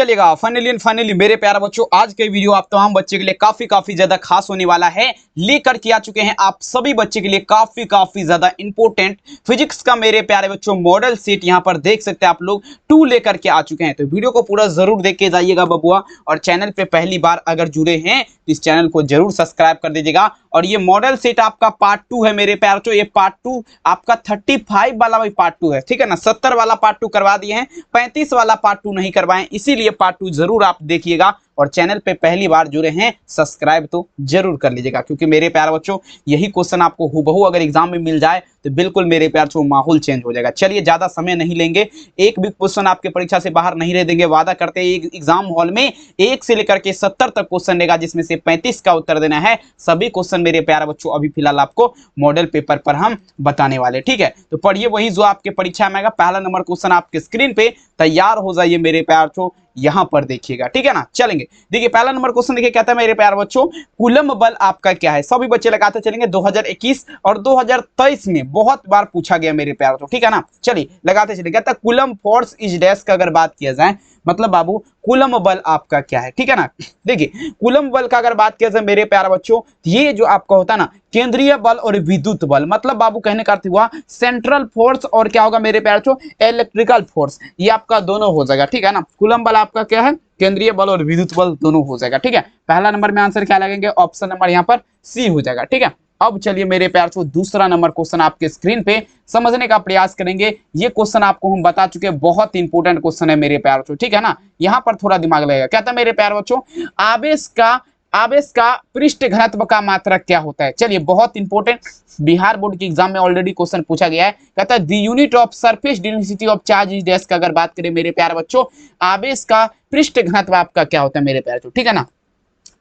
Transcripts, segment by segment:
चलिएगा फाइनली मेरे प्यारे बच्चों, आज के वीडियो आप तमाम बच्चे के लिए काफी ज्यादा खास होने वाला है। लेकर के आ चुके हैं आप सभी बच्चे के लिए काफी ज्यादा इंपॉर्टेंट फिजिक्स का मेरे प्यारे बच्चों मॉडल सेट। यहां पर देख सकते हैं आप लोग 2 लेकर के आ चुके हैं, तो वीडियो को पूरा जरूर देख के जाइएगा बबुआ। और चैनल पे पहली बार अगर जुड़े हैं तो इस चैनल को जरूर सब्सक्राइब कर दीजिएगा। और ये मॉडल सेट आपका पार्ट 2 है मेरे प्यारे बच्चों। ये पार्ट 2 आपका 35 वाला भी पार्ट 2 है, ठीक है ना। 70 वाला पार्ट 2 करवा दिए हैं, 35 वाला पार्ट 2 नहीं करवाएं, इसीलिए पार्ट 2 जरूर आप देखिएगा। और चैनल पे पहली बार जुड़े हैं सब्सक्राइब तो जरूर कर लीजिएगा, क्योंकि मेरे प्यारे बच्चों यही क्वेश्चन आपको हुबहू अगर एग्जाम में मिल जाए तो बिल्कुल मेरे प्यारे बच्चों माहौल चेंज हो जाएगा। चलिए ज्यादा समय नहीं लेंगे, एक भी क्वेश्चन आपके परीक्षा से बाहर नहीं रह देंगे, वादा करते हैं। एग्जाम हॉल में 1 से लेकर के 70 तक क्वेश्चन रहेगा, जिसमें से 35 का उत्तर देना है। सभी क्वेश्चन मेरे प्यारे बच्चों अभी फिलहाल आपको मॉडल पेपर पर हम बताने वाले, ठीक है। तो पढ़िए वही जो आपके परीक्षा में आएगा। पहला नंबर क्वेश्चन आपके स्क्रीन पे तैयार हो जाइए मेरे प्यारे बच्चों, यहां पर देखिएगा, ठीक है ना। चलेंगे, देखिए पहला नंबर क्वेश्चन देखिए, कहता है मेरे प्यारे बच्चों कूलम बल आपका क्या है। सभी बच्चे लगाते चलेंगे। 2021 और 2023 में बहुत बार पूछा गया मेरे प्यारे बच्चों, ठीक है ना। चलिए लगाते चलिए। कहता है कूलम फोर्स इज डैश का अगर बात किया जाए, मतलब बाबू कूलम बल आपका क्या है, ठीक है ना। देखिए कूलम बल का अगर बात किया जाए मेरे प्यारे बच्चों, ये जो आपका होता है ना केंद्रीय बल और विद्युत बल, मतलब बाबू कहने का अर्थ हुआ सेंट्रल फोर्स और क्या होगा मेरे प्यारे बच्चों इलेक्ट्रिकल फोर्स, ये आपका दोनों हो जाएगा, ठीक है ना। कूलम बल आपका क्या है, केंद्रीय बल और विद्युत बल दोनों हो जाएगा, ठीक है। पहला नंबर में आंसर क्या लगेंगे, ऑप्शन नंबर यहाँ पर सी हो जाएगा, ठीक है। अब चलिए मेरे प्यारे बच्चों दूसरा नंबर क्वेश्चन आपके स्क्रीन पे समझने का प्रयास करेंगे। ये क्वेश्चन आपको हम बता चुके हैं, बहुत इंपॉर्टेंट क्वेश्चन है मेरे प्यारे बच्चों, ठीक है ना। यहाँ पर थोड़ा दिमाग लगेगा। कहता है मेरे प्यारे बच्चों आवेश का पृष्ठ घनत्व का मात्रक क्या होता है। चलिए बहुत इंपॉर्टेंट, बिहार बोर्ड के एग्जाम में ऑलरेडी क्वेश्चन पूछा गया है। कहता है the unit of surface density of charge is dash का अगर बात करें मेरे प्यारे बच्चों, आवेश का पृष्ठ घनत्व आपका क्या होता है मेरे प्यारे बच्चों, ठीक है ना।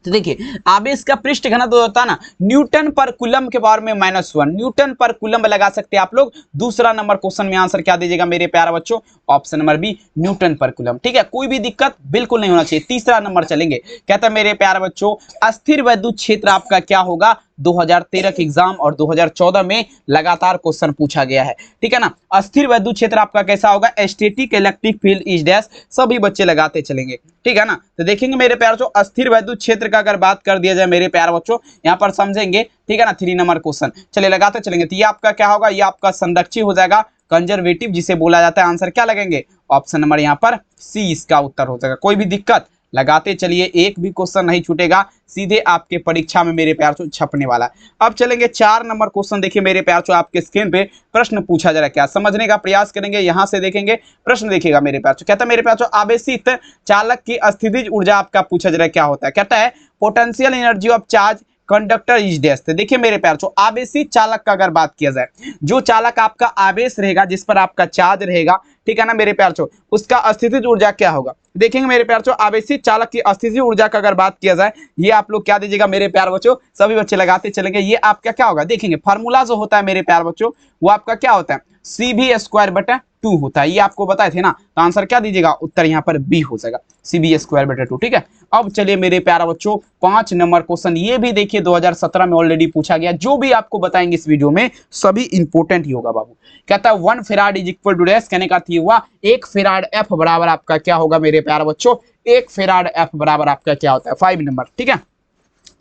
तो देखिए आवेश का पृष्ठ घनत्व होता है ना न्यूटन पर कूलम के बारे में -1 न्यूटन पर कूलम लगा सकते हैं आप लोग। दूसरा नंबर क्वेश्चन में आंसर क्या दीजिएगा मेरे प्यारे बच्चों, ऑप्शन नंबर बी न्यूटन पर कूलम, ठीक है। कोई भी दिक्कत बिल्कुल नहीं होना चाहिए। तीसरा नंबर चलेंगे। कहता है मेरे प्यारे बच्चों अस्थिर वैद्युत क्षेत्र आपका क्या होगा। 2013 के एग्जाम और 2014 में लगातार क्वेश्चन पूछा गया है, ठीक है ना। अस्थिर वैद्युत क्षेत्र आपका कैसा होगा, static electric field is dash, सभी बच्चे लगाते चलेंगे, ठीक है ना। तो देखेंगे मेरे प्यारे बच्चों अस्थिर वैद्युत क्षेत्र का अगर बात कर दिया जाए मेरे प्यारे बच्चों, यहाँ पर समझेंगे, ठीक है ना। 3 नंबर क्वेश्चन चलिए लगाते चलेंगे। तो ये आपका क्या होगा, ये आपका संरक्षी हो जाएगा, कंजर्वेटिव जिसे बोला जाता है। आंसर क्या लगेंगे, ऑप्शन नंबर यहाँ पर सी इसका उत्तर हो जाएगा। कोई भी दिक्कत लगाते चलिए, एक भी क्वेश्चन नहीं छूटेगा, सीधे आपके परीक्षा में मेरे प्यार छपने वाला है। अब चलेंगे 4 नंबर क्वेश्चन। देखिए मेरे प्यार आपके स्क्रीन पे प्रश्न पूछा जा रहा है, क्या समझने का प्रयास करेंगे। यहां से देखेंगे प्रश्न देखिएगा मेरे प्यार। कहता है मेरे प्यार आवेशित चालक की स्थितिज ऊर्जा आपका पूछा जा रहा है क्या होता है। कहता है potential energy of charge conductor is dash. देखिए मेरे प्यार आवेशित चालक का अगर बात किया जाए, जो चालक आपका आवेश रहेगा, जिस पर आपका चार्ज रहेगा, ठीक है ना मेरे प्यार, उसका स्थितिज ऊर्जा क्या होगा। देखेंगे मेरे प्यार आवेशित चालक की स्थितिज ऊर्जा का अगर बात किया जाए, ये आप लोग क्या दीजिएगा मेरे प्यार बच्चों, सभी बच्चे लगाते चलेंगे। ये आपका क्या होगा, देखेंगे फार्मूला जो होता है मेरे प्यार बच्चों, वो आपका क्या होता है CB²/2 होता है। ये आपको बताए थे ना। तो आंसर क्या दीजिएगा, उत्तर यहाँ पर बी हो जाएगा, CB²/2, ठीक है। अब चलिए मेरे प्यारा बच्चों 5 नंबर क्वेश्चन, ये भी देखिए 2017 में ऑलरेडी पूछा गया। जो भी आपको बताएंगे इस वीडियो में सभी इंपोर्टेंट ही होगा बाबू। कहता है 1 farad is equal to dash, कहने का अर्थ हुआ 1 फैराड F बराबर आपका क्या होगा मेरे प्यारे बच्चों, 1 फैराड F बराबर आपका क्या होता है 5 नंबर, ठीक है।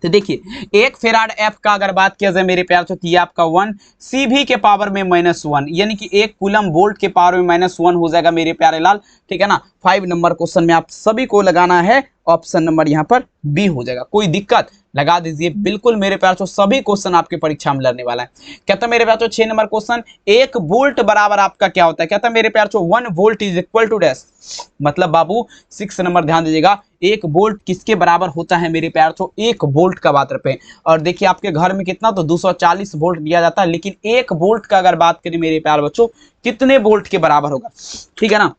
तो देखिए 1 फैराड F का अगर बात किया जाए मेरे प्यार तो ये आपका 1 CV के पावर में -1, यानी कि 1 कूलम वोल्ट के पावर में -1 हो जाएगा मेरे प्यारे लाल, ठीक है ना। 5 नंबर क्वेश्चन में आप सभी को लगाना है, ऑप्शन नंबर यहाँ पर बी हो जाएगा। कोई दिक्कत लगा दीजिए, बिल्कुल मेरे प्यार सभी क्वेश्चन आपके परीक्षा में लड़ने वाला है। कहता है मेरे प्यार 6 नंबर क्वेश्चन 1 वोल्ट बराबर आपका क्या होता है। कहता है मेरे प्यार 1 volt is equal to dash, मतलब बाबू 6 नंबर ध्यान दीजिएगा, 1 वोल्ट किसके बराबर होता है मेरे प्यार 1 वोल्ट का बात रखे। और देखिए आपके घर में कितना तो 240 वोल्ट दिया जाता है, लेकिन 1 वोल्ट का अगर बात करें मेरे प्यार बच्चों कितने वोल्ट के बराबर होगा, ठीक है ना।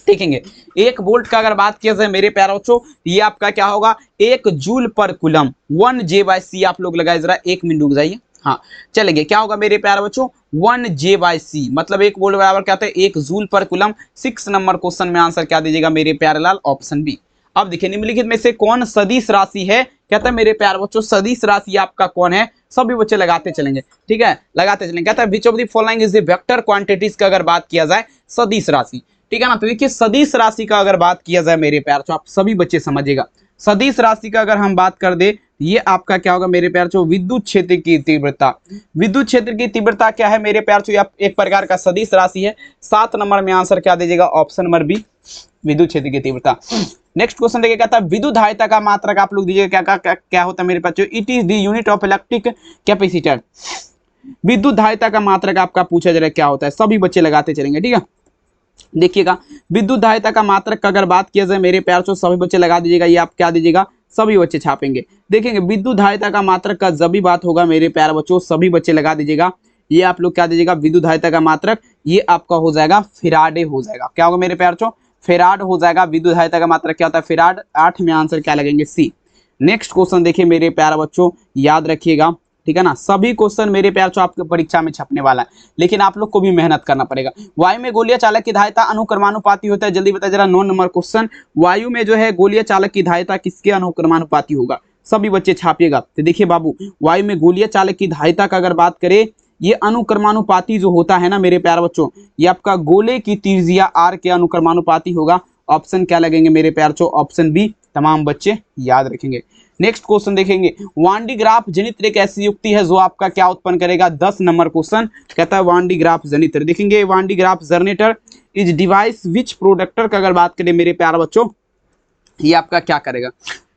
देखेंगे 1 वोल्ट का अगर बात किया जाए मेरे प्यारे बच्चों, ये आपका क्या होगा 1 जूल पर कूलम, 1J/C आप लोग लगाए जरा, 1 मिनट रुक जाइए। हाँ चलेंगे, क्या होगा मेरे प्यारे बच्चों 1J/C, मतलब 1 वोल्ट बराबर क्या होता है 1 जूल पर कूलम। 6 नंबर क्वेश्चन में आंसर क्या दीजिएगा मेरे प्यारे लाल, ऑप्शन बी। अब देखिए निम्नलिखित में से कौन सदिश राशि है। कहता है मेरे प्यारे बच्चों सदिश राशि आपका कौन है, सभी बच्चे लगाते चलेंगे, ठीक है लगाते चलेंगे। कहता है which of the following is the vector quantities का अगर बात किया जाए सदिश राशि, ठीक है ना। तो देखिए सदिश राशि का अगर बात किया जाए मेरे प्यार तो आप सभी बच्चे समझिएगा, सदिश राशि का अगर हम बात कर दे, ये आपका क्या होगा मेरे प्यार जो विद्युत क्षेत्र की तीव्रता। विद्युत क्षेत्र की तीव्रता क्या है मेरे प्यार जो एक प्रकार का सदिश राशि है। 7 नंबर में आंसर क्या दीजिएगा, ऑप्शन नंबर बी, विद्युत क्षेत्र की तीव्रता। नेक्स्ट क्वेश्चन देखिए, कहता है विद्युत धारिता का मात्रक आप लोग दीजिएगा क्या होता है मेरे पास, it is the unit of electric capacitor. विद्युत धारिता का मात्रक आपका पूछा जा रहा है क्या होता है, सभी बच्चे लगाते चलेंगे, ठीक है। देखिएगा विद्युत धारिता का मात्रक का अगर बात किया जाए मेरे प्यार, तो सभी बच्चे लगा दीजिएगा, ये आप क्या दीजिएगा, सभी बच्चे छापेंगे। देखेंगे विद्युत धारिता का मात्रक का जब भी बात होगा मेरे प्यार बच्चों, सभी बच्चे लगा दीजिएगा, ये आप लोग क्या दीजिएगा, विद्युत धारिता का मात्रक ये आपका हो जाएगा फेराडे हो जाएगा। क्या होगा मेरे प्यार बच्चों, फेराड हो जाएगा। विद्युत धारिता का मात्रक क्या होता है, फेराड। 8 में आंसर क्या लगेंगे, सी। नेक्स्ट क्वेश्चन देखिए मेरे प्यार बच्चों, याद रखिएगा, ठीक है ना। सभी क्वेश्चन मेरे प्यार जो आपके परीक्षा में छपने वाला है, लेकिन आप लोग को भी मेहनत करना पड़ेगा। वायु में गोलीय चालक की धारिता अनुक्रमानुपाती होता है, जल्दी बताइए जरा। 9 नंबर क्वेश्चन, वायु में जो है गोलीय चालक की धारिता किसके अनुक्रमानुपाती होगा, सभी बच्चे छापिएगा। तो देखिए बाबू, वायु में गोलीय चालक की धारिता का अगर बात करें, ये अनुक्रमानुपाती जो होता है ना मेरे प्यार बच्चों, ये आपका गोले की त्रिज्या आर के अनुक्रमानुपाती होगा। ऑप्शन क्या लगेंगे मेरे प्यार बच्चों, ऑप्शन बी, तमाम बच्चे याद रखेंगे। नेक्स्ट क्वेश्चन देखेंगे, वान डी ग्राफ जनित्र एक ऐसी युक्ति है जो आपका क्या उत्पन्न करेगा, 10 नंबर क्वेश्चन कहता है वान डी ग्राफ जनित्र। देखेंगे Van de Graaff generator is device which प्रोडक्टर का अगर बात करें मेरे प्यार बच्चों, ये आपका क्या करेगा,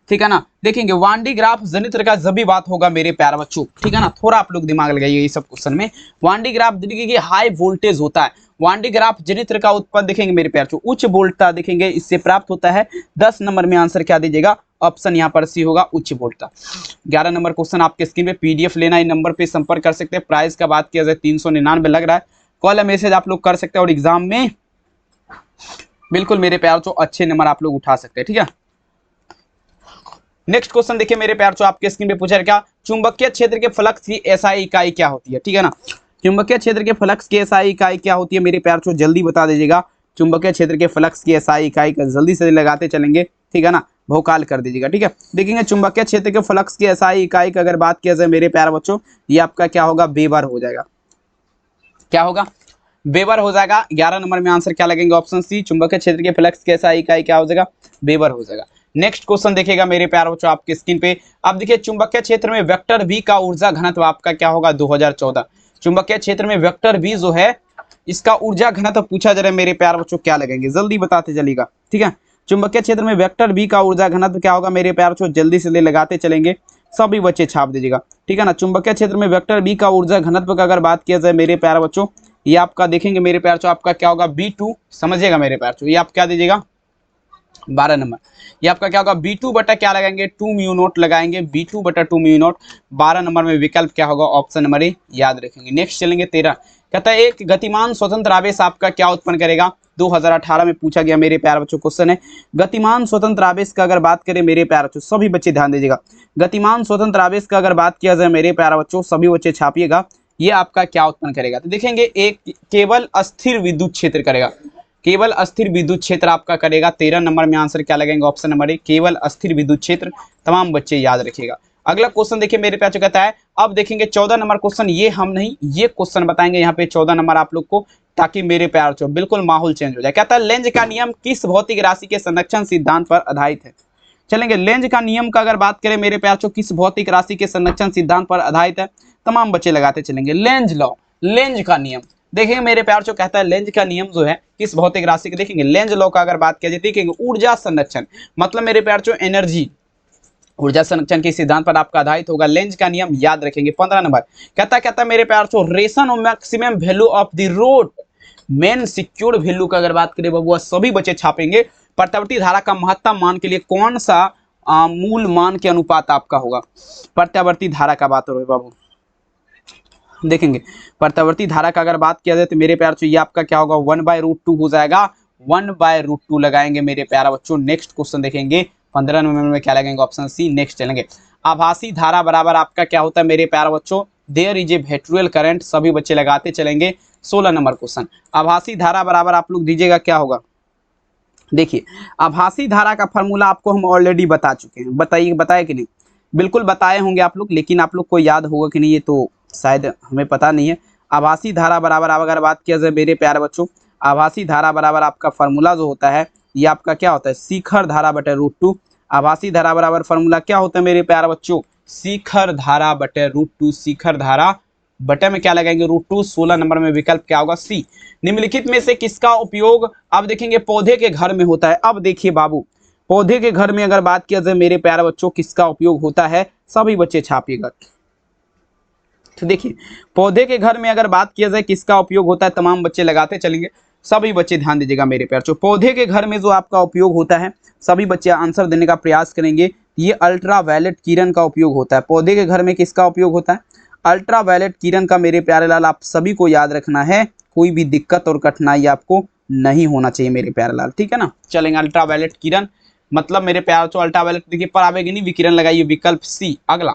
ठीक है ना। देखेंगे वान डी ग्राफ जनित्र का जब भी बात होगा मेरे प्यार बच्चों, ठीक है ना, थोड़ा आप लोग दिमाग लगाइए ये सब क्वेश्चन में। वान डी ग्राफ देखिए हाई वोल्टेज होता है, वान डी ग्राफ जनित्र का उत्पन्न देखेंगे मेरे प्यार बच्चों उच्च वोल्टता देखेंगे इससे प्राप्त होता है। 10 नंबर में आंसर क्या दीजिएगा, ऑप्शन यहाँ पर सी होगा, उच्च वोल्टता। 11 नंबर क्वेश्चन आपके स्क्रीन पे, पीडीएफ लेना इन नंबर पे संपर्क कर सकते हैं। प्राइस का बात किया जाए 399 लग रहा है, कॉल या मैसेज आप लोग कर सकते हैं और एग्जाम में बिल्कुल मेरे प्यार जो अच्छे नंबर आप लोग उठा सकते हैं, ठीक है। नेक्स्ट क्वेश्चन देखिए मेरे प्यार जो आपके स्क्रीन पे पूछा है, क्या चुंबकीय क्षेत्र के फ्लक्स की एसआई इकाई क्या होती है, ठीक है ना। चुंबकीय क्षेत्र के फ्लक्स की एसआई इकाई क्या होती है मेरे प्यार जो जल्दी बता दीजिएगा। चुंबकीय क्षेत्र के फ्लक्स की एसआई इकाई का जल्दी से लगाते चलेंगे, ठीक है ना, भोकाल कर दीजिएगा, ठीक है। देखेंगे चुंबकीय क्षेत्र के फ्लक्स की एसआई इकाई का अगर बात किया जाए मेरे प्यार बच्चों, ये आपका क्या होगा, वेबर हो जाएगा। क्या होगा, वेबर हो जाएगा। 11 नंबर में आंसर क्या लगेंगे, ऑप्शन सी, चुंबकीय क्षेत्र के फ्लक्स की एसआई इकाई क्या हो जाएगा, वेबर हो जाएगा। नेक्स्ट क्वेश्चन देखिएगा मेरे प्यार बच्चों आपके स्क्रीन पे, अब देखिए चुंबकीय क्षेत्र में वेक्टर वी का ऊर्जा घनत्व आपका क्या होगा, 2014। चुंबकीय क्षेत्र में वेक्टर वी जो है इसका ऊर्जा घनत्व पूछा जा रहा है मेरे प्यार बच्चों, क्या लगेंगे, जल्दी बताते चलिएगा, ठीक है। चुंबकीय क्षेत्र में वेक्टर वी का ऊर्जा घनत्व क्या होगा मेरे प्यार बच्चों, जल्दी से लगाते चलेंगे, सभी बच्चे छाप दीजिएगा, ठीक है ना। चुंबकीय क्षेत्र में वेक्टर वी का ऊर्जा घनत्व का अगर बात किया जाए मेरे प्यार बच्चों, ये आपका देखेंगे मेरे प्यार बच्चों आपका क्या होगा, B2 समझिएगा मेरे प्यार बच्चों, ये आप क्या दीजिएगा, 12 नंबर, ये आपका क्या होगा, B2 बटा क्या लगाएंगे, 2 म्यू नोट लगाएंगे, B2 बटा 2 म्यू नोट। 12 नंबर में विकल्प क्या होगा, ऑप्शन नंबर ए याद रखेंगे। नेक्स्ट चलेंगे 13, कहता है एक गतिमान स्वतंत्र आवेश आपका क्या उत्पन्न करेगा, 2018 में पूछा गया मेरे प्यार बच्चों क्वेश्चन है। गतिमान स्वतंत्र आवेश का अगर बात करें मेरे प्यार बच्चों, सभी बच्चे ध्यान दीजिएगा, गतिमान स्वतंत्र आवेश का अगर बात किया जाए मेरे प्यार बच्चों, सभी बच्चे छापिएगा, ये आपका क्या उत्पन्न करेगा। तो देखेंगे एक केवल अस्थिर विद्युत क्षेत्र करेगा, केवल अस्थिर विद्युत क्षेत्र आपका करेगा। 13 नंबर में आंसर क्या लगेंगे, ऑप्शन नंबर ए, केवल अस्थिर विद्युत क्षेत्र, तमाम बच्चे याद रखिएगा। अगला क्वेश्चन देखिए मेरे प्यार कहता है, अब देखेंगे 14 नंबर क्वेश्चन, ये हम नहीं ये क्वेश्चन बताएंगे यहाँ पे 14 नंबर आप लोग को, ताकि मेरे प्यार चो बिल्कुल माहौल चेंज हो जाए। कहता है लेंज का नियम किस भौतिक राशि के संरक्षण सिद्धांत पर आधारित है। चलेंगे लेंज का नियम का अगर बात करें मेरे प्यार चो, किस भौतिक राशि के संरक्षण सिद्धांत पर आधारित है, तमाम बच्चे लगाते चलेंगे। लेंज लॉ, लेंज का नियम देखेंगे मेरे प्यार जो कहता है लेंज का नियम जो है किस भौतिक राशि के, देखेंगे लेंज लॉ का अगर बात किया जाए, देखेंगे ऊर्जा संरक्षण, मतलब मेरे प्यार जो एनर्जी ऊर्जा संरक्षण के सिद्धांत पर आपका आधारित होगा। लेंज का नियम याद रखेंगे। 15 नंबर कहता मेरे प्यार जो ration of maximum value of the road main secure value का अगर बात करें बबुआ, सभी बच्चे छापेंगे। प्रत्यावर्ती धारा का महत्तम मान के लिए कौन सा मूल मान के अनुपात आपका होगा, प्रत्यावर्ती धारा का बात हो रही बाबू। देखेंगे प्रत्यावर्ती धारा का अगर बात किया जाए तो मेरे प्यार ये आपका क्या होगा, 1/√2 हो जाएगा, 1/√2 लगाएंगे मेरे प्यारा बच्चों। नेक्स्ट क्वेश्चन देखेंगे 15 नंबर में क्या लगेंगे, ऑप्शन सी। नेक्स्ट चलेंगे आभासी धारा बराबर आपका क्या होता है मेरे प्यारा बच्चों, there is a vectorial current, सभी बच्चे लगाते चलेंगे। 16 नंबर क्वेश्चन आभासी धारा बराबर आप लोग दीजिएगा क्या होगा। देखिए आभासी धारा का फॉर्मूला आपको हम ऑलरेडी बता चुके हैं, बताए कि नहीं, बिल्कुल बताए होंगे आप लोग, लेकिन आप लोग को याद होगा कि नहीं ये तो शायद हमें पता नहीं है। आभासी धारा बराबर अगर बात किया जाए मेरे प्यारे बच्चों, आभासी धारा बराबर आपका फॉर्मूला जो होता है ये आपका क्या होता है, शिखर धारा बटे √2। आभासी धारा बराबर फॉर्मूला क्या होता है मेरे प्यारे बच्चों, शिखर धारा बटे √2। शिखर धारा बटे में क्या लगाएंगे, √2। 16 नंबर में विकल्प क्या होगा, सी। निम्नलिखित में से किसका उपयोग अब देखेंगे पौधे के घर में होता है। अब देखिए बाबू, पौधे के घर में अगर बात किया जाए मेरे प्यारे बच्चों किसका उपयोग होता है, सभी बच्चे छापिएगा। तो देखिए पौधे के घर में अगर बात किया जाए किसका उपयोग होता है, तमाम बच्चे लगाते चलेंगे, सभी बच्चे ध्यान दीजिएगा मेरे प्यारे बच्चों। पौधे के घर में जो आपका उपयोग होता है, सभी बच्चे आंसर देने का प्रयास करेंगे। ये अल्ट्रावायलेट किरण का उपयोग होता है। पौधे के घर में किसका उपयोग होता है, अल्ट्रावायलेट किरण का मेरे प्यारे लाल आप सभी को याद रखना है। कोई भी दिक्कत और कठिनाई आपको नहीं होना चाहिए मेरे प्यारे लाल, ठीक है ना। चलेंगे अल्ट्रावायलेट किरण मतलब मेरे प्यारे बच्चों अल्ट्रावायलेट देखिए पराबैंगनी विकिरण लगाइए, विकल्प सी। अगला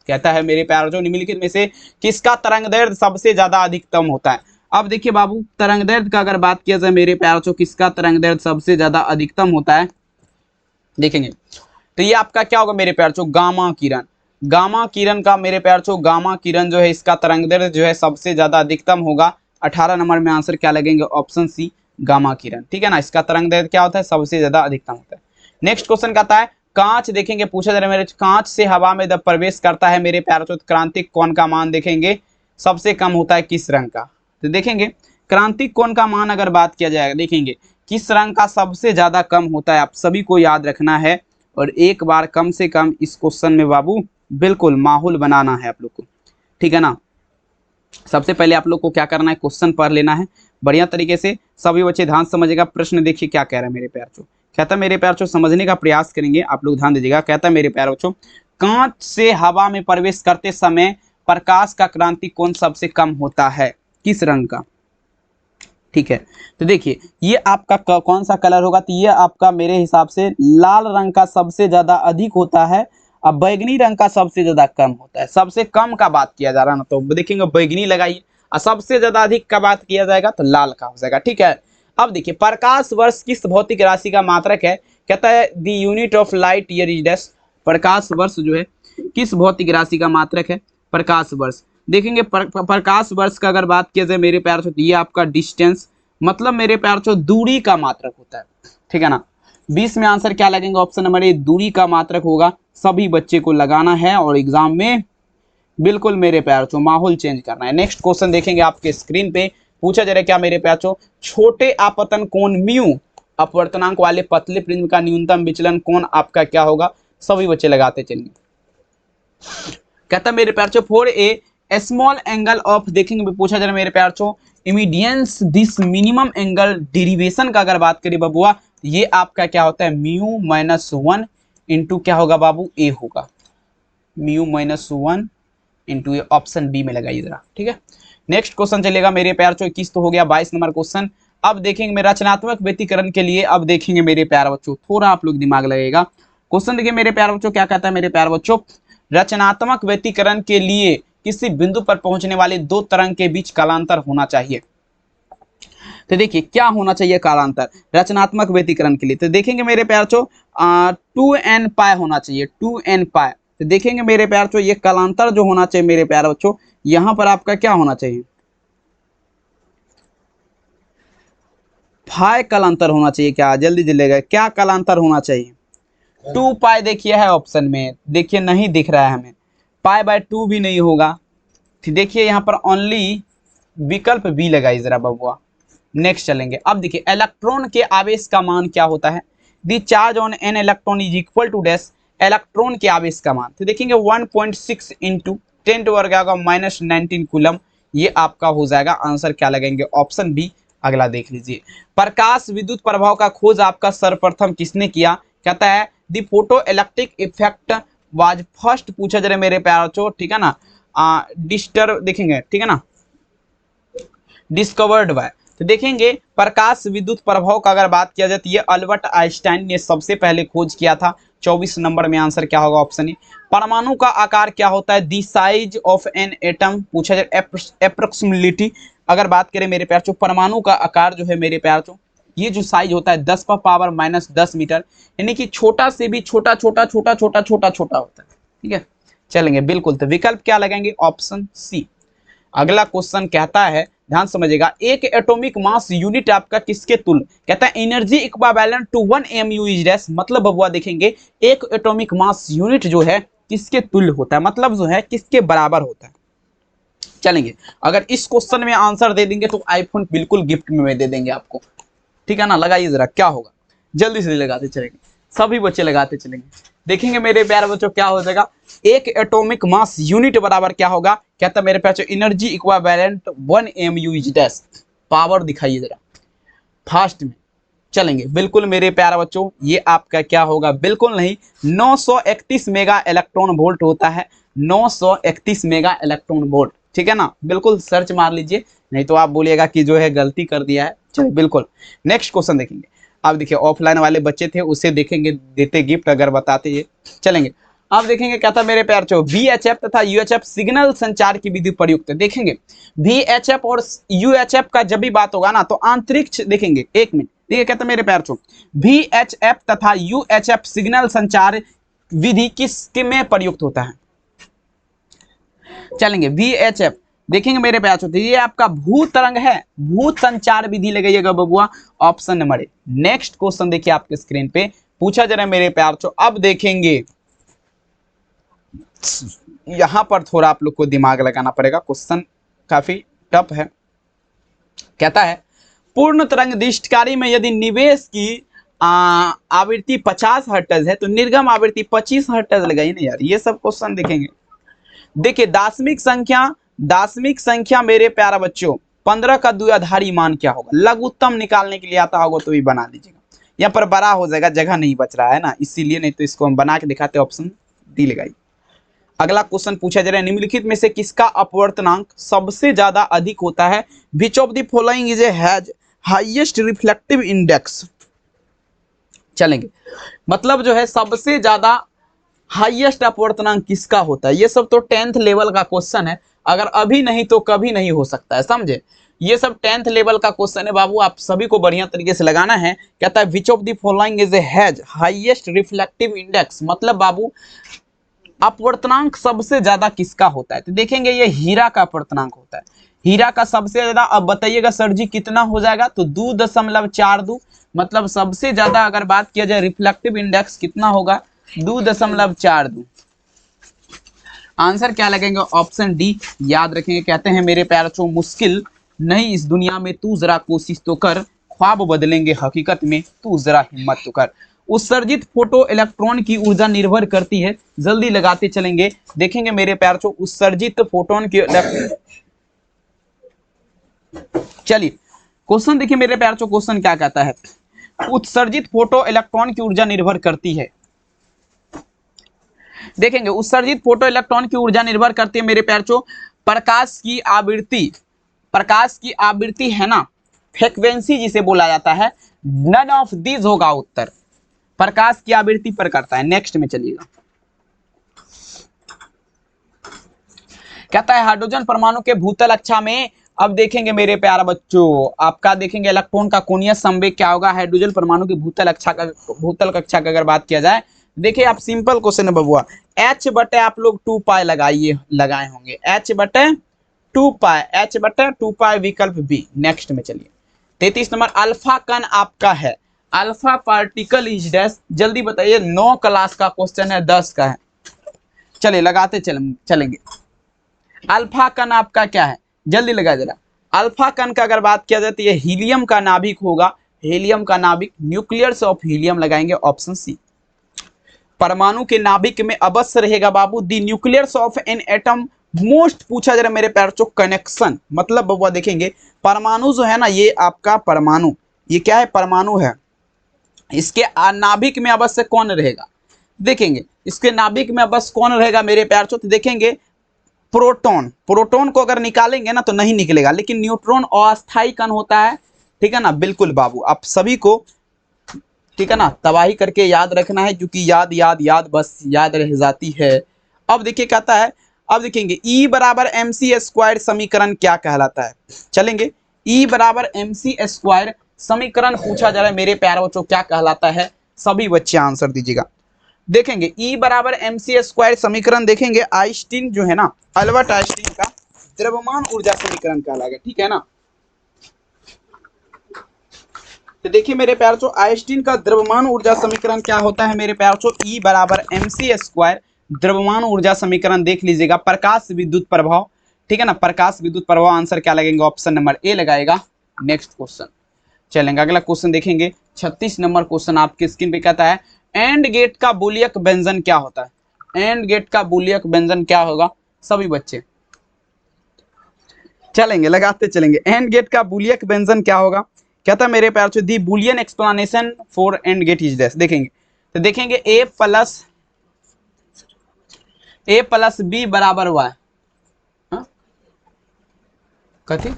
कहता है मेरे प्यारे बच्चों निम्नलिखित में से किसका तरंगदैर्घ्य सबसे ज्यादा अधिकतम होता है। अब देखिए बाबू तरंगदैर्घ्य का अगर बात किया जाए मेरे प्यारे बच्चों किसका तरंगदैर्घ्य सबसे ज्यादा अधिकतम होता है, देखेंगे तो ये आपका क्या होगा मेरे प्यारे बच्चों, गामा किरण। गामा किरण का मेरे प्यारे बच्चों गामा किरण जो है इसका तरंगदैर्घ्य जो है सबसे ज्यादा अधिकतम होगा। 18 नंबर में आंसर क्या लगेंगे, ऑप्शन सी गामा किरण, ठीक है ना। इसका तरंगदैर्घ्य क्या होता है, सबसे ज्यादा अधिकतम होता है। नेक्स्ट क्वेश्चन कहता है कांच, देखेंगे पूछा जा रहा है मेरे कांच से हवा में जब प्रवेश करता है मेरे प्यारे बच्चों क्रांतिक कोण का मान देखेंगे सबसे कम होता है किस रंग का। तो देखेंगे क्रांतिक कोण का मान अगर बात किया जाएगा देखेंगे किस रंग का सबसे ज्यादा कम होता है, आप सभी को याद रखना है। और एक बार कम से कम इस क्वेश्चन में बाबू बिल्कुल माहौल बनाना है आप लोग को, ठीक है ना। सबसे पहले आप लोग को क्या करना है, क्वेश्चन पढ़ लेना है बढ़िया तरीके से। सभी बच्चे ध्यान समझेगा। प्रश्न देखिए क्या कह रहा है मेरे प्यारे बच्चों, कहता है मेरे प्यारे बच्चों समझने का प्रयास करेंगे, आप लोग ध्यान दीजिएगा। कहता है मेरे प्यारे बच्चों कांच से हवा में प्रवेश करते समय प्रकाश का क्रांतिक कोण सबसे कम होता है किस रंग का, ठीक है। तो देखिए ये आपका कौन सा कलर होगा, तो ये आपका मेरे हिसाब से लाल रंग का सबसे ज्यादा अधिक होता है, अब बैगनी रंग का सबसे ज्यादा कम होता है। सबसे कम का बात किया जा रहा है ना तो देखेंगे बैगनी लगाइए, और सबसे ज्यादा अधिक का बात किया जाएगा तो लाल का हो जाएगा, ठीक है। अब देखिए प्रकाश वर्ष किस भौतिक राशि का मात्रक है, कहता है the unit of light year is dash. प्रकाश वर्ष जो है किस भौतिक राशि का मात्रक है, प्रकाश वर्ष। देखेंगे प्रकाश वर्ष का अगर बात किया जाए मेरे प्यार से तो ये आपका डिस्टेंस मतलब मेरे प्यार से दूरी का मात्रक होता है, ठीक है ना। 20 में आंसर क्या लगेंगे, ऑप्शन नंबर ए दूरी का मात्रक होगा। सभी बच्चे को लगाना है और एग्जाम में बिल्कुल मेरे प्यार से माहौल चेंज करना है। नेक्स्ट क्वेश्चन देखेंगे आपके स्क्रीन पे, पूछा जा रहा है क्या मेरे प्यार से, छोटे आपतन कोण म्यू अपवर्तनांक वाले पतले प्रिज्म का न्यूनतम विचलन कोण आपका क्या होगा, सभी बच्चे लगाते चलिए। कहता मेरे प्यार से for a small angle of, देखेंगे पूछा जा रहा है मेरे प्यार से इमीडियंस दिस मिनिमम एंगल डेरिवेशन का अगर बात करें बबुआ ये आपका क्या होता है μ-1 इंटू क्या होगा बाबू, ए होगा। μ-1 इंटू ए, ऑप्शन बी में लगाइए जरा, ठीक है। नेक्स्ट क्वेश्चन चलेगा मेरे प्यार बच्चों 21 तो हो गया, 22 नंबर क्वेश्चन। अब देखेंगे मेरे रचनात्मक व्यक्तिकरण के लिए, अब देखेंगे मेरे प्यार बच्चों थोड़ा आप लोग दिमाग लगेगा। क्वेश्चन देखिए मेरे प्यार बच्चों क्या कहता है मेरे प्यार बच्चों, रचनात्मक व्यक्तिकरण के लिए किसी बिंदु पर पहुंचने वाले दो तरंग के बीच कालांतर होना चाहिए। तो देखिए क्या होना चाहिए कालांतर रचनात्मक व्यक्तिकरण के लिए, तो देखेंगे मेरे प्यार बच्चों 2n पाई होना चाहिए, 2n पाई। तो देखेंगे मेरे प्यार बच्चों ये कालांतर जो होना चाहिए मेरे प्यार बच्चों यहां पर आपका क्या होना चाहिए, फाई कालांतर होना चाहिए। क्या जल्दी जल्दी क्या कालांतर होना चाहिए, 2 पाई देखिए है ऑप्शन में, देखिए नहीं दिख रहा है हमें, π/2 भी नहीं होगा। देखिए यहाँ पर ओनली विकल्प बी लगाइए जरा बबुआ। नेक्स्ट चलेंगे, अब देखिए इलेक्ट्रॉन के आवेश का मान क्या होता है, the charge on an electron is equal to dash, electron के आवेश का मान। तो देखेंगे 1.6 इंटू 10 टू वर्ग आएगा -19 कूलम, ये आपका हो जाएगा। आंसर क्या लगेंगे, ऑप्शन बी। अगला देख लीजिए, प्रकाश विद्युत प्रभाव का खोज आपका सर्वप्रथम किसने किया, कहता है the photo electric effect was first, पूछा जा रहा है मेरे प्यार बच्चों, ठीक है ना, डिस्टर देखेंगे, ठीक है ना, डिस्कवर्ड बाय। तो देखेंगे प्रकाश विद्युत प्रभाव का अगर बात किया जाए तो ये अल्बर्ट आइंस्टाइन ने सबसे पहले खोज किया था। 24 नंबर में आंसर क्या होगा, ऑप्शन ए। परमाणु का आकार क्या होता है, दी साइज ऑफ एन एटम, पूछा जाए अप्रोक्सीमेटली अगर बात करें मेरे प्यार बच्चों परमाणु का आकार जो है मेरे प्यार बच्चों ये जो साइज होता है 10⁻⁻10 मीटर, यानी कि छोटा से भी छोटा छोटा छोटा छोटा छोटा छोटा होता है, ठीक है। चलेंगे बिल्कुल, तो विकल्प क्या लगेंगे, ऑप्शन सी। अगला क्वेश्चन कहता है ध्यान समझिएगा, एक एटॉमिक मास यूनिट आपका किसके तुल्य, कहता है energy equivalent to 1 mu is dash, मतलब बबुआ देखेंगे एक एटॉमिक मास यूनिट जो है किसके तुल्य होता है, मतलब जो है किसके बराबर होता है। चलेंगे, अगर इस क्वेश्चन में आंसर दे देंगे तो आईफोन बिल्कुल गिफ्ट में दे देंगे आपको, ठीक है ना। लगाइए जरा क्या होगा, जल्दी से लगाते चलेंगे, सभी बच्चे लगाते चलेंगे। देखेंगे मेरे प्यारे बच्चों क्या हो जाएगा, एक एटॉमिक मास यूनिट बराबर क्या होगा, कहता है मेरे प्यारे बच्चों energy equivalent 1 mu is dash. Power दिखाइए जरा फास्ट में। चलेंगे, बिल्कुल मेरे प्यारे बच्चों ये आपका क्या होगा, बिल्कुल नहीं, 931 मेगा इलेक्ट्रॉन वोल्ट होता है, 931 मेगा इलेक्ट्रॉन वोल्ट, ठीक है ना। बिल्कुल सर्च मार लीजिए, नहीं तो आप बोलिएगा कि जो है गलती कर दिया है। चलिए बिल्कुल नेक्स्ट क्वेश्चन देखेंगे। अब देखिए ऑफलाइन वाले बच्चे थे उसे देखेंगे, देते गिफ्ट अगर बताते ये। चलेंगे, अब देखेंगे क्या था मेरे प्यार चो, VHF तथा UHF सिग्नल संचार की विधि प्रयुक्त। देखेंगे VHF और UHF का जब भी बात होगा ना तो अंतरिक्ष, देखेंगे एक मिनट, देखिए कहता मेरे प्यार चो VHF तथा UHF सिग्नल संचार विधि किस में प्रयुक्त होता है। चलेंगे VHF देखेंगे मेरे प्यार चो, ये आपका भूत तरंग है, भूत संचार विधि लगाइएगा बबुआ, option number A. Next question देखिए आपके स्क्रीन पे पूछा जा रहा है मेरे प्यार चो। अब देखेंगे यहां पर थोड़ा आप लोग को दिमाग लगाना पड़ेगा, क्वेश्चन काफी टफ है। कहता है पूर्ण तरंग दृष्टिकारी में यदि निवेश की आवृत्ति 50 हर्ट्ज है तो निर्गम आवृत्ति 25 हर्ट्ज लगाइए ना यार, ये सब क्वेश्चन देखेंगे। देखिए दार्शनिक संख्या मेरे प्यारा बच्चों 15 का द्विआधारी मान क्या होगा, लघुत्तम निकालने के लिए आता होगा तो भी बना दीजिएगा, यहाँ पर बड़ा हो जाएगा, जगह नहीं बच रहा है ना इसीलिए, नहीं तो इसको हम बना के दिखाते, ऑप्शन डी लगाइए। अगला क्वेश्चन पूछा जा रहा है निम्नलिखित में से किसका अपवर्तनांक सबसे ज्यादा अधिक होता है, which of the following is has highest reflective index. चलेंगे, मतलब जो है सबसे ज्यादा हाईएस्ट अपवर्तनांक किसका होता है, ये सब तो 10th लेवल का क्वेश्चन है, अगर अभी नहीं तो कभी नहीं हो सकता है, समझे। ये सब 10th लेवल का क्वेश्चन है बाबू, आप सभी को बढ़िया तरीके से लगाना है। कहता है which of the following is has highest reflective index, मतलब बाबू अपवर्तनांक सबसे ज्यादा किसका होता है, तो देखेंगे ये हीरा का अपवर्तनांक होता है, हीरा का सबसे ज्यादा। अब बताइएगा सर जी कितना हो जाएगा, तो 2.42, मतलब सबसे ज्यादा अगर बात किया जाए रिफ्लेक्टिव इंडेक्स कितना होगा, 2.42। आंसर क्या लगेगा, ऑप्शन डी याद रखेंगे। कहते हैं मेरे प्यारे बच्चों मुश्किल नहीं इस दुनिया में तू जरा कोशिश तो कर, ख्वाब बदलेंगे हकीकत में तू जरा हिम्मत तो कर। उत्सर्जित फोटो इलेक्ट्रॉन की ऊर्जा निर्भर करती है, जल्दी लगाते चलेंगे। देखेंगे मेरे प्यार चो उत्सर्जित फोटोन की, चलिए क्वेश्चन देखिए मेरे प्यार चो, क्वेश्चन क्या कहता है, उत्सर्जित फोटो इलेक्ट्रॉन की ऊर्जा निर्भर करती है। देखेंगे उत्सर्जित फोटो इलेक्ट्रॉन की ऊर्जा निर्भर करती है मेरे प्यार चो प्रकाश की आवृत्ति, प्रकाश की आवृत्ति है ना, फ्रीक्वेंसी जिसे बोला जाता है, नन ऑफ दिस होगा उत्तर, प्रकाश की आवृत्ति पर करता है। नेक्स्ट में चलिएगा, कहता है हाइड्रोजन परमाणु के भूतल कक्षा में, अब देखेंगे मेरे प्यारा बच्चों आपका देखेंगे इलेक्ट्रॉन का कोणीय संवेग क्या होगा, हाइड्रोजन परमाणु की भूतल कक्षा का अगर बात किया जाए, देखिए आप सिंपल क्वेश्चन है बबुआ, h बटे आप लोग 2 पाई लगाए होंगे, h बटे 2 पाई विकल्प बी। नेक्स्ट में चलिए 33 नंबर, अल्फा कण आपका है, अल्फा पार्टिकल इज डैश, जल्दी बताइए, 9 क्लास का क्वेश्चन है, 10 का है। चलिए लगाते चलेंगे, अल्फा कण आपका क्या है, जल्दी लगा जरा। अल्फा कण का अगर बात किया जाए तो ये हीलियम का नाभिक होगा, हीलियम का नाभिक, न्यूक्लियस ऑफ हीलियम लगाएंगे, ऑप्शन सी। परमाणु के नाभिक में अवश्य रहेगा बाबू the nucleus of an atom most, पूछा जा रहा है मेरे प्यार चो कनेक्शन, मतलब बबुआ देखेंगे परमाणु जो है ना, ये आपका परमाणु, ये क्या है परमाणु है, इसके नाभिक में अवश्य कौन रहेगा, देखेंगे इसके नाभिक में अवश्य कौन रहेगा मेरे प्यार चो, तो देखेंगे प्रोटॉन, प्रोटॉन को अगर निकालेंगे ना तो नहीं निकलेगा, लेकिन न्यूट्रॉन अस्थायी कण होता है, ठीक है ना। बिल्कुल बाबू आप सभी को, ठीक है ना, तबाही करके याद रखना है, क्योंकि याद याद याद बस याद रह जाती है। अब देखिए कहता है, अब देखेंगे E बराबर mc² समीकरण क्या कहलाता है, चलेंगे E बराबर mc² समीकरण पूछा जा रहा है मेरे प्यारे बच्चों क्या कहलाता है, सभी बच्चे आंसर दीजिएगा। देखेंगे E बराबर mc² समीकरण, देखेंगे आइंस्टीन जो है ना, अल्बर्ट आइंस्टीन का द्रव्यमान ऊर्जा समीकरण कहलाएगा, ठीक है ना। तो देखिए मेरे प्यार जो आइंस्टीन का द्रव्यमान ऊर्जा समीकरण क्या होता है मेरे प्यार जो E बराबर mc²। द्रव्यमान ऊर्जा समीकरण देख लीजिएगा, प्रकाश विद्युत प्रभाव, ठीक है ना, प्रकाश विद्युत प्रभाव। आंसर क्या लगेंगे? ऑप्शन नंबर ए लगाएगा। नेक्स्ट क्वेश्चन चलेंगे, अगला क्वेश्चन देखेंगे। 36 नंबर क्वेश्चन आपके स्क्रीन पे कहता है एंड गेट का बूलियन व्यंजन क्या होता है? एंड गेट का बूलियन व्यंजन क्या होगा? सभी बच्चे चलेंगे, लगाते चलेंगे। एंड गेट का बूलियन व्यंजन क्या होगा? कहता है मेरे प्यार से the Boolean explanation for AND gate is this. देखेंगे तो देखेंगे ए प्लस बी बराबर वाई। कथी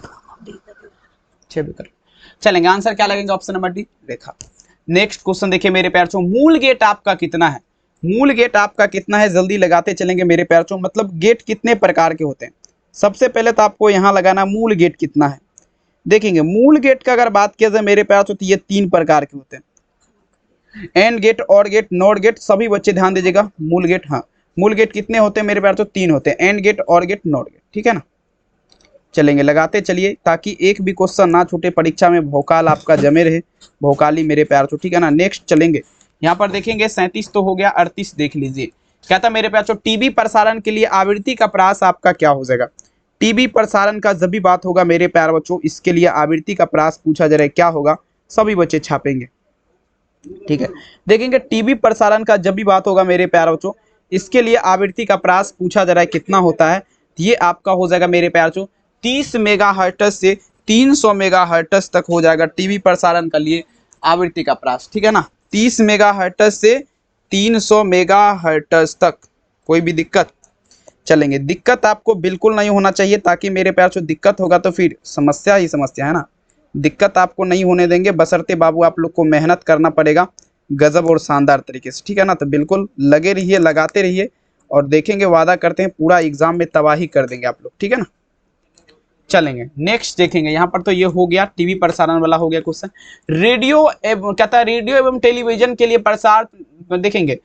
चलेंगे, आंसर क्या लगेंगे? ऑप्शन नंबर डी, रेखा। नेक्स्ट क्वेश्चन देखिए मेरे प्यार चो, मूल गेट आपका कितना है? मूल गेट आपका कितना है? जल्दी लगाते चलेंगे मेरे प्यार चो। मतलब गेट कितने प्रकार के होते हैं? सबसे पहले तो आपको यहां लगाना मूल गेट कितना है। देखेंगे मूल गेट का अगर बात किया जाए मेरे प्यार चो तो ये 3 प्रकार के होते हैं, एंड गेट, और गेट, नॉट गेट। सभी बच्चे ध्यान दीजिएगा। मूल गेट, हाँ मूल गेट कितने होते हैं मेरे प्यार चो? 3 होते हैं, एंड गेट, और गेट, नॉट गेट, ठीक है ना। चलेंगे, लगाते चलिए ताकि एक भी क्वेश्चन ना छूटे परीक्षा में, भोकाल आपका जमे रहे, भोकाली मेरे प्यार चो, ठीक है ना। नेक्स्ट चलेंगे, यहाँ पर देखेंगे 37 तो हो गया, 38 देख लीजिए। कहता मेरे प्यार चो टीवी प्रसारण के लिए आवृत्ति का प्रास आपका क्या हो जाएगा? टीवी प्रसारण का जब भी बात होगा मेरे प्यार बच्चों, इसके लिए आवृत्ति का प्रास पूछा जा रहा है, क्या होगा? सभी बच्चे छापेंगे, ठीक है। देखेंगे टीवी प्रसारण का जब भी बात होगा मेरे प्यार बच्चों, इसके लिए आवृत्ति का प्रास पूछा जा रहा है, कितना होता है? ये आपका हो जाएगा मेरे प्यार बच्चों 30 मेगाहर्ट्ज से 300 मेगाहर्ट्ज तक हो जाएगा टीवी प्रसारण के लिए आवृत्ति का प्रास, ठीक है ना। 30 मेगाहर्ट्ज से 300 मेगाहर्ट्ज तक। कोई भी दिक्कत? चलेंगे, दिक्कत आपको बिल्कुल नहीं होना चाहिए, ताकि मेरे प्यार से दिक्कत होगा तो फिर समस्या ही समस्या है ना। दिक्कत आपको नहीं होने देंगे, बशर्ते बाबू आप लोग को मेहनत करना पड़ेगा गजब और शानदार तरीके से, ठीक है ना। तो बिल्कुल लगे रहिए, लगाते रहिए, और देखेंगे, वादा करते हैं पूरा एग्जाम में तबाही कर देंगे आप लोग, ठीक है ना। चलेंगे, नेक्स्ट देखेंगे। यहाँ पर तो ये हो गया, टीवी प्रसारण वाला हो गया क्वेश्चन। रेडियो कहता है रेडियो एवं टेलीविजन के लिए प्रसार, देखेंगे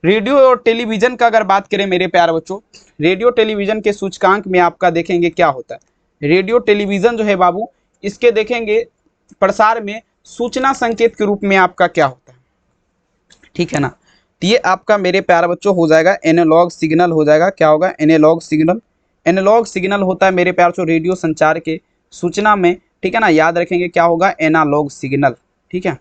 रेडियो और टेलीविजन का अगर बात करें मेरे प्यारे बच्चों, रेडियो टेलीविजन के सूचकांक में आपका देखेंगे क्या होता है। रेडियो टेलीविजन जो है बाबू, इसके देखेंगे प्रसार में सूचना संकेत के रूप में आपका क्या होता है, ठीक है ना। तो ये आपका मेरे प्यारे बच्चों हो जाएगा एनालॉग सिग्नल हो जाएगा। क्या होगा? Analogue signal. एनालॉग सिग्नल होता है मेरे प्यारे बच्चों रेडियो संचार के सूचना में, ठीक है ना। याद रखेंगे क्या होगा? एनालॉग सिग्नल, ठीक है।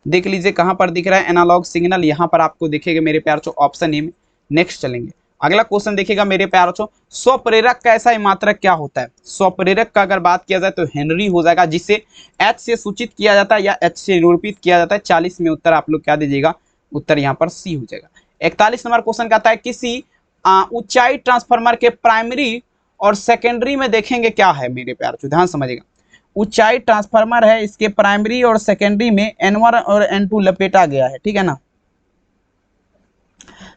देख लीजिए कहाँ पर दिख रहा है एनालॉग सिग्नल, यहाँ पर आपको दिखेगा मेरे प्यार चो ऑप्शन ए में। नेक्स्ट चलेंगे, अगला क्वेश्चन देखिएगा मेरे प्यार चो, स्वप्रेरक का ऐसा मात्रक क्या होता है? स्वप्रेरक का अगर बात किया जाए तो हेनरी हो जाएगा, जिसे एच से सूचित किया जाता है या एच से निरूपित किया जाता है। 40 में उत्तर आप लोग क्या दीजिएगा? उत्तर यहाँ पर सी हो जाएगा। 41 नंबर क्वेश्चन कहता है किसी ऊंचाई ट्रांसफार्मर के प्राइमरी और सेकेंडरी में देखेंगे क्या है मेरे प्यार चो, ध्यान समझिएगा। ऊंचाई ट्रांसफार्मर है, इसके प्राइमरी और सेकेंडरी में N1 और N2 लपेटा गया है, ठीक है ना।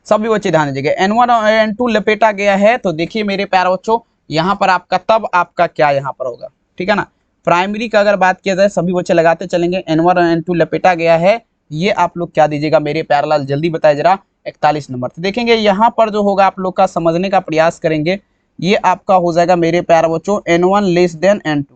सभी बच्चे ध्यान दीजिएगा, N1 और N2 लपेटा गया है। तो देखिए मेरे प्यारे बच्चों, यहाँ पर आपका तब आपका क्या यहाँ पर होगा, ठीक है ना। प्राइमरी का अगर बात किया जाए, सभी बच्चे लगाते चलेंगे, N1 और N2 लपेटा गया है, ये आप लोग क्या दीजिएगा मेरे प्यारे लाल, जल्दी बताए जरा। 41 नंबर। तो देखेंगे यहाँ पर जो होगा आप लोग का समझने का प्रयास करेंगे, ये आपका हो जाएगा मेरे प्यारे बच्चों N1 लेस देन N2,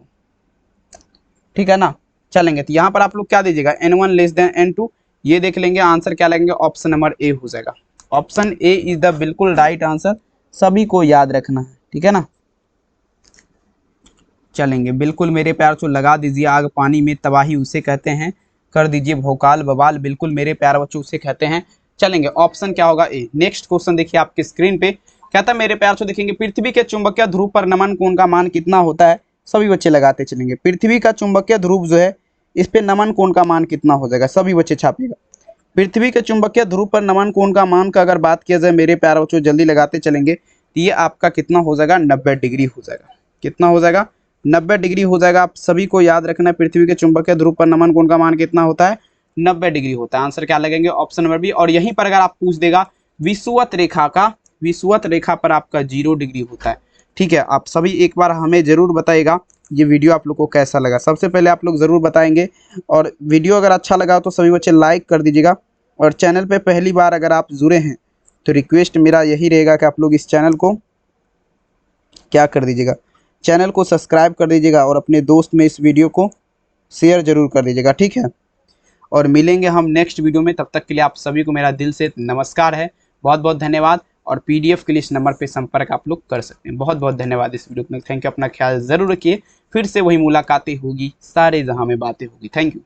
ठीक है ना। चलेंगे, तो यहाँ पर आप लोग क्या दीजिएगा? N1 लेस देन N2, ये देख लेंगे। आंसर क्या लगेंगे? ऑप्शन नंबर ए हो जाएगा। ऑप्शन ए इज द बिल्कुल राइट आंसर, सभी को याद रखना है, ठीक है ना। चलेंगे, बिल्कुल मेरे प्यार से लगा दीजिए आग पानी में तबाही उसे कहते हैं, कर दीजिए भोकाल बवाल, बिल्कुल मेरे प्यार बच्चों उसे कहते हैं। चलेंगे, ऑप्शन क्या होगा? ए। नेक्स्ट क्वेश्चन देखिए आपके स्क्रीन पे, कहता है मेरे प्यार से देखेंगे पृथ्वी के चुंबकीय ध्रुव पर नमन कोण का मान कितना होता है? सभी बच्चे लगाते चलेंगे। पृथ्वी का चुंबकीय ध्रुव जो है, इस पे नमन कोण का मान कितना हो जाएगा? सभी बच्चे छापिएगा। पृथ्वी के चुंबकीय ध्रुव पर नमन कोण का मान का अगर बात किया जाए मेरे प्यारे बच्चों, जल्दी लगाते चलेंगे, तो ये आपका कितना हो जाएगा? 90 डिग्री हो जाएगा। कितना हो जाएगा? 90 डिग्री हो जाएगा। आप सभी को याद रखना है, पृथ्वी के चुंबकीय ध्रुव पर नमन कोण का मान कितना होता है? 90 डिग्री होता है। आंसर क्या लगेंगे? Option number B. और यहीं पर अगर आप पूछ देगा विषुवत रेखा का, विषुवत रेखा पर आपका 0 डिग्री होता है, ठीक है। आप सभी एक बार हमें जरूर बताइएगा ये वीडियो आप लोग को कैसा लगा। सबसे पहले आप लोग जरूर बताएंगे, और वीडियो अगर अच्छा लगा तो सभी बच्चे लाइक कर दीजिएगा। और चैनल पे पहली बार अगर आप जुड़े हैं तो रिक्वेस्ट मेरा यही रहेगा कि आप लोग इस चैनल को क्या कर दीजिएगा, चैनल को सब्सक्राइब कर दीजिएगा, और अपने दोस्त में इस वीडियो को शेयर जरूर कर दीजिएगा, ठीक है। और मिलेंगे हम नेक्स्ट वीडियो में। तब तक के लिए आप सभी को मेरा दिल से नमस्कार है, बहुत बहुत धन्यवाद। और पीडीएफ के लिए इस नंबर पे संपर्क आप लोग कर सकते हैं। बहुत बहुत धन्यवाद इस वीडियो में। थैंक यू, अपना ख्याल जरूर रखिए। फिर से वही मुलाकातें होगी, सारे जहां में बातें होगी। Thank you.